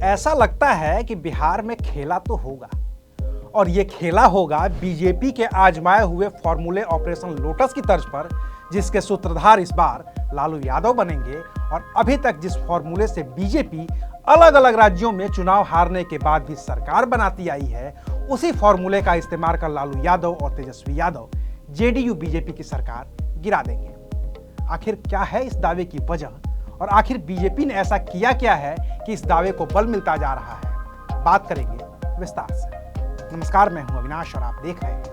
ऐसा लगता है कि बिहार में खेला तो होगा और ये खेला होगा बीजेपी के आजमाए हुए फॉर्मूले ऑपरेशन लोटस की तर्ज पर, जिसके सूत्रधार इस बार लालू यादव बनेंगे। और अभी तक जिस फॉर्मूले से बीजेपी अलग अलग राज्यों में चुनाव हारने के बाद भी सरकार बनाती आई है, उसी फॉर्मूले का इस्तेमाल कर लालू यादव और तेजस्वी यादव जेडीयू बीजेपी की सरकार गिरा देंगे। आखिर क्या है इस दावे की वजह और आखिर बीजेपी ने ऐसा किया क्या है कि इस दावे को बल मिलता जा रहा है, बात करेंगे विस्तार से। नमस्कार, मैं हूं अविनाश और आप देख रहे हैं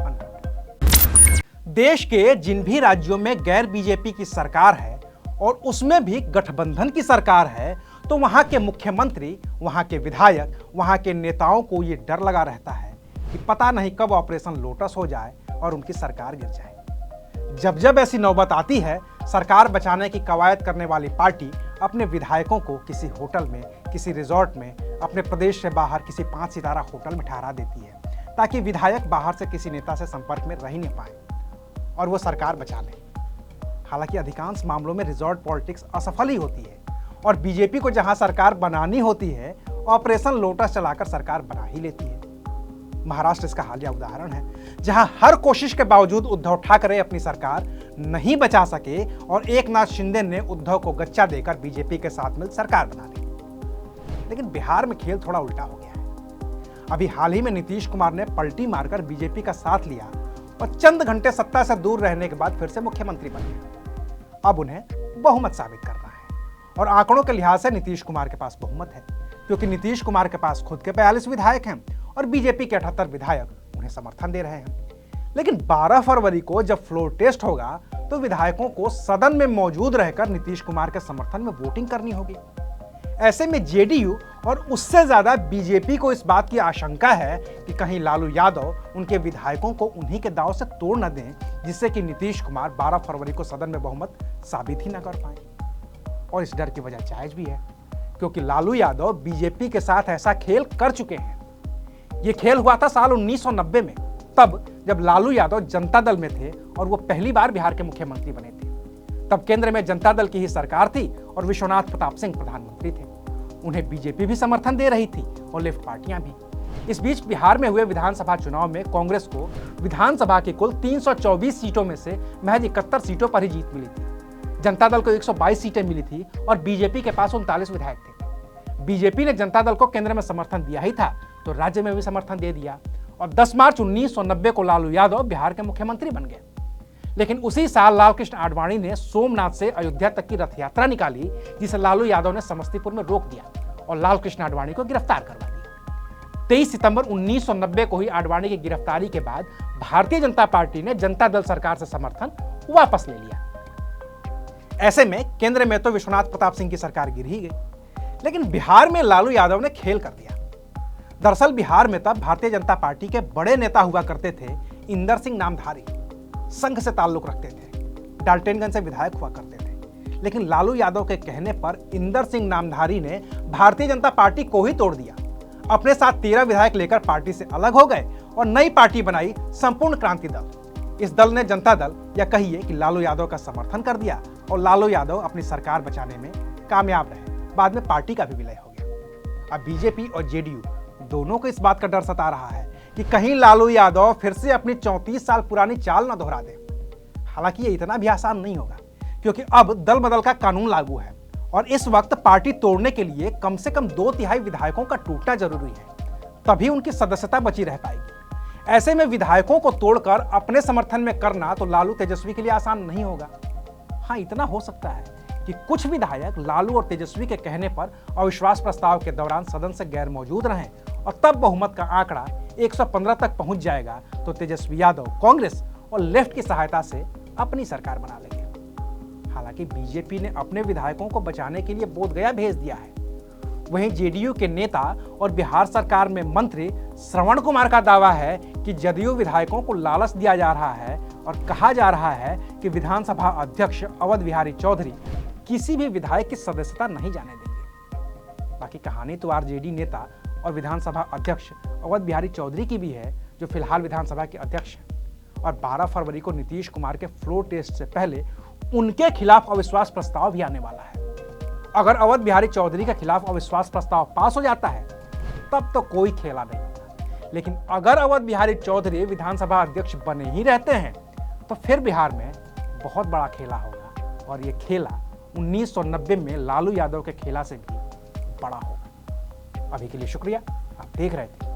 अनकट। देश के जिन भी राज्यों में गैर बीजेपी की सरकार है और उसमें भी गठबंधन की सरकार है, तो वहां के मुख्यमंत्री, वहां के विधायक, वहां के नेताओं को यह डर लगा रहता है कि पता नहीं कब ऑपरेशन लोटस हो जाए और उनकी सरकार गिर जाए। जब जब ऐसी नौबत आती है, सरकार बचाने की कवायद करने वाली पार्टी अपने विधायकों को किसी होटल में, किसी रिजॉर्ट में, अपने प्रदेश से बाहर किसी 5 सितारा होटल में ठहरा देती है, ताकि विधायक बाहर से किसी नेता से संपर्क में रह ही नहीं पाए और वो सरकार बचा ले। हालांकि अधिकांश मामलों में रिजॉर्ट पॉलिटिक्स असफल ही होती है और बीजेपी को जहां सरकार बनानी होती है, ऑपरेशन लोटस चलाकर सरकार बना ही लेती है। महाराष्ट्र इसका हालिया उदाहरण है, जहां हर कोशिश के बावजूद उद्धव ठाकरे अपनी सरकार नहीं बचा सके और एकनाथ शिंदे ने उद्धव को गच्चा देकर बीजेपी के साथ मिल सरकार बना ली। लेकिन बिहार में खेल थोड़ा उल्टा हो गया है। अभी हाल ही में नीतीश कुमार ने पलटी मारकर बीजेपी का साथ लिया और चंद घंटे सत्ता से दूर रहने के बाद फिर से मुख्यमंत्री बन गए। अब उन्हें बहुमत साबित करना है और आंकड़ों के लिहाज से नीतीश कुमार के पास बहुमत है, क्योंकि नीतीश कुमार के पास खुद के 42 विधायक हैं और बीजेपी के 78 विधायक उन्हें समर्थन दे रहे हैं। लेकिन 12 फरवरी को जब फ्लोर टेस्ट होगा, तो विधायकों को सदन में मौजूद रहकर नीतीश कुमार के समर्थन में वोटिंग करनी होगी। ऐसे में जेडीयू और उससे ज्यादा बीजेपी को इस बात की आशंका है कि कहीं लालू यादव उनके विधायकों को उन्हीं के दांव से तोड़ न दें, जिससे कि नीतीश कुमार 12 फरवरी को सदन में बहुमत साबित ही न कर पाए। और इस डर की वजह जायज भी है, क्योंकि लालू यादव बीजेपी के साथ ऐसा खेल कर चुके हैं। यह खेल हुआ था साल 1990 में, तब जब लालू यादव जनता दल में थे और वो पहली बार बिहार के मुख्यमंत्री बने थे। तब केंद्र में जनता दल की ही सरकार थी और विश्वनाथ प्रताप सिंह प्रधानमंत्री थे। उन्हें बीजेपी भी समर्थन दे रही थी और लेफ्ट पार्टियां भी। इस बीच बिहार में हुए विधानसभा चुनाव में कांग्रेस को विधानसभा की कुल 324 सीटों में से महज 71 सीटों पर ही जीत मिली थी। जनता दल को 122 सीटें मिली थी और बीजेपी के पास 39 विधायक थे। बीजेपी ने जनता दल को केंद्र में समर्थन दिया ही था, तो राज्य में भी समर्थन दे दिया और 10 मार्च 1990 को लालू यादव बिहार के मुख्यमंत्री बन गए। लेकिन उसी साल लालकृष्ण आडवाणी ने सोमनाथ से अयोध्या तक की रथ यात्रा निकाली, जिसे लालू यादव ने समस्तीपुर में रोक दिया और लालकृष्ण आडवाणी को गिरफ्तार करवा दिया। 23 सितंबर 1990 को ही आडवाणी की गिरफ्तारी के बाद भारतीय जनता पार्टी ने जनता दल सरकार से समर्थन वापस ले लिया। ऐसे में केंद्र में तो विश्वनाथ प्रताप सिंह की सरकार गिर ही गई, लेकिन बिहार में लालू यादव ने खेल कर दिया। दरअसल बिहार में तब भारतीय जनता पार्टी के बड़े नेता हुआ करते थे इंदर सिंह नामधारी, संघ से ताल्लुक रखते थे, डाल्टनगंज से विधायक हुआ करते थे। लेकिन लालू यादव के कहने पर इंदर सिंह नामधारी ने भारतीय जनता पार्टी को ही तोड़ दिया। अपने साथ 13 विधायक लेकर पार्टी से अलग हो गए और नई पार्टी बनाई संपूर्ण क्रांति दल। इस दल ने जनता दल, या कहिए कि लालू यादव का समर्थन कर दिया और लालू यादव अपनी सरकार बचाने में कामयाब रहे। बाद में पार्टी का भी विलय हो गया। अब बीजेपी और जेडीयू दोनों को इस बात का डर सता रहा है कि कहीं लालू यादव फिर से अपनी 34 साल पुरानी चाल न दोहरा दे। हालांकि ये इतना भी आसान नहीं होगा, क्योंकि अब दल बदल का कानून लागू है और इस वक्त पार्टी तोड़ने के लिए कम से कम 2/3 विधायकों का टूटना जरूरी है, तभी उनकी सदस्यता बची रह पाएगी। ऐसे में विधायकों को तोड़कर अपने समर्थन में करना तो लालू तेजस्वी के लिए आसान नहीं होगा। हाँ, इतना हो सकता है कि कुछ विधायक लालू और तेजस्वी के कहने पर अविश्वास प्रस्ताव के दौरान सदन से गैर मौजूद रहें और तब बहुमत का आंकड़ा 115 तक पहुंच जाएगा, तो तेजस्वी यादव कांग्रेस और लेफ्ट की सहायता से अपनी सरकार बना लेंगे। हालांकि बीजेपी ने अपने विधायकों को बचाने के लिए बोधगया भेज दिया है। वहीं जेडीयू के नेता और बिहार सरकार में मंत्री श्रवण कुमार का दावा है कि जदयू विधायकों को लालच दिया जा रहा है और कहा जा रहा है कि विधानसभा अध्यक्ष अवध बिहारी चौधरी किसी भी विधायक की सदस्यता नहीं जाने देंगे। बाकी कहानी तो आरजेडी नेता और विधानसभा अध्यक्ष अवध बिहारी चौधरी की भी है, जो फिलहाल विधानसभा के अध्यक्ष हैं और 12 फरवरी को नीतीश कुमार के फ्लोर टेस्ट से पहले उनके खिलाफ अविश्वास प्रस्ताव भी आने वाला है। अगर अवध बिहारी चौधरी के खिलाफ अविश्वास प्रस्ताव पास हो जाता है तब तो कोई खेला नहीं होगा, लेकिन अगर अवध बिहारी चौधरी विधानसभा अध्यक्ष बने ही रहते हैं तो फिर बिहार में बहुत बड़ा खेला होगा और ये खेला 1990 में लालू यादव के खेला से भी बड़ा होगा। अभी के लिए शुक्रिया, आप देख रहे थे।